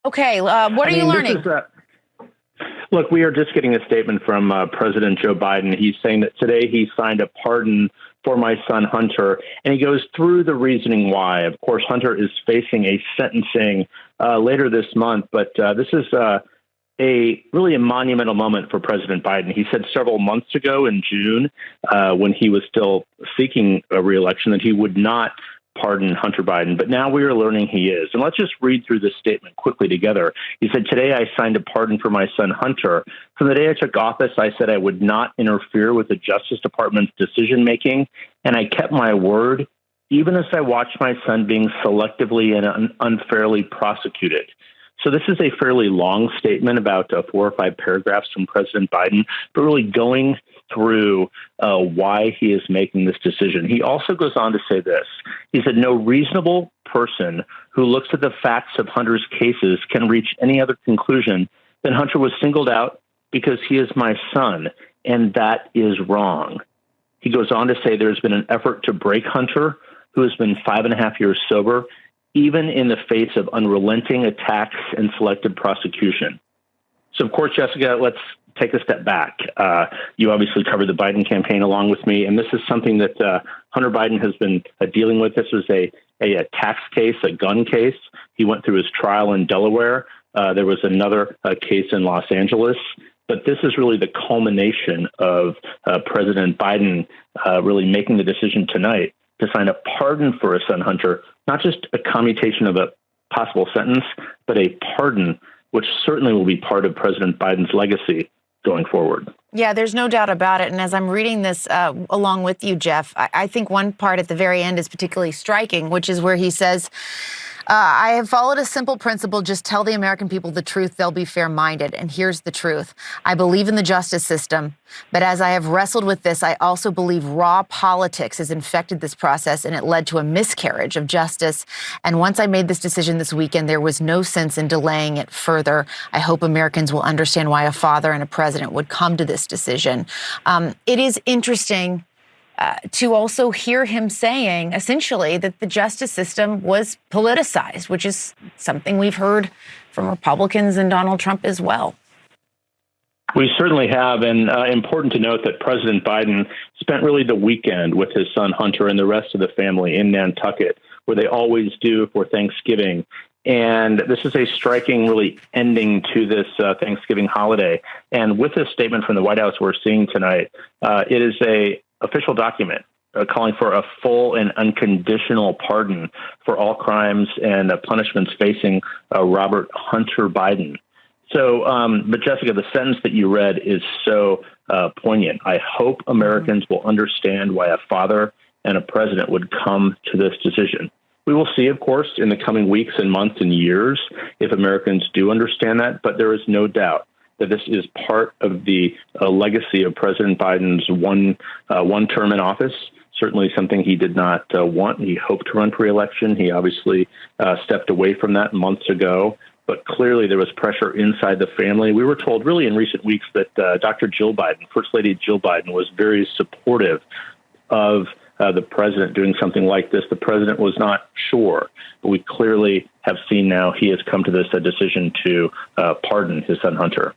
Okay, what are you learning? Look, we are just getting a statement from President Joe Biden. He's saying that today he signed a pardon for my son Hunter, and he goes through the reasoning why. Of course, Hunter is facing a sentencing later this month, but this is really a monumental moment for President Biden. He said several months ago in June, when he was still seeking a reelection, that he would not pardon Hunter Biden, but now we are learning he is. And let's just read through this statement quickly together. He said, "Today I signed a pardon for my son Hunter. From the day I took office, I said I would not interfere with the Justice Department's decision-making, and I kept my word, even as I watched my son being selectively and unfairly prosecuted." So this is a fairly long statement, about 4 or 5 paragraphs from President Biden, but really going through why he is making this decision. He also goes on to say this. He said, "No reasonable person who looks at the facts of Hunter's cases can reach any other conclusion than Hunter was singled out because he is my son, and that is wrong." He goes on to say there's been an effort to break Hunter, who has been 5.5 years sober, even in the face of unrelenting attacks and selective prosecution. So, of course, Jessica, let's take a step back. You obviously covered the Biden campaign along with me, and this is something that Hunter Biden has been dealing with. This was a tax case, a gun case. He went through his trial in Delaware. There was another case in Los Angeles. But this is really the culmination of President Biden really making the decision tonight to sign a pardon for his son Hunter, not just a commutation of a possible sentence, but a pardon, which certainly will be part of President Biden's legacy going forward. Yeah, there's no doubt about it. And as I'm reading this along with you, Jeff, I think one part at the very end is particularly striking, which is where he says, "I have followed a simple principle. Just tell the American people the truth. They'll be fair-minded. And here's the truth. I believe in the justice system. But as I have wrestled with this, I also believe raw politics has infected this process, and it led to a miscarriage of justice. And once I made this decision this weekend, there was no sense in delaying it further. I hope Americans will understand why a father and a president would come to this decision." It is interesting to also hear him saying, essentially, that the justice system was politicized, which is something we've heard from Republicans and Donald Trump as well. We certainly have, and important to note that President Biden spent really the weekend with his son Hunter and the rest of the family in Nantucket, where they always do for Thanksgiving. And this is a striking, really, ending to this Thanksgiving holiday. And with this statement from the White House we're seeing tonight, it is a official document calling for a full and unconditional pardon for all crimes and punishments facing Robert Hunter Biden. So, but Jessica, the sentence that you read is so poignant. I hope Americans will understand why a father and a president would come to this decision. We will see, of course, in the coming weeks and months and years if Americans do understand that, but there is no doubt that this is part of the legacy of President Biden's one term in office. Certainly something he did not want. He hoped to run for re-election. He obviously stepped away from that months ago. But clearly there was pressure inside the family. We were told really in recent weeks that Dr. Jill Biden, First Lady Jill Biden, was very supportive of the president doing something like this. The president was not sure, but we clearly have seen now he has come to this decision to pardon his son Hunter.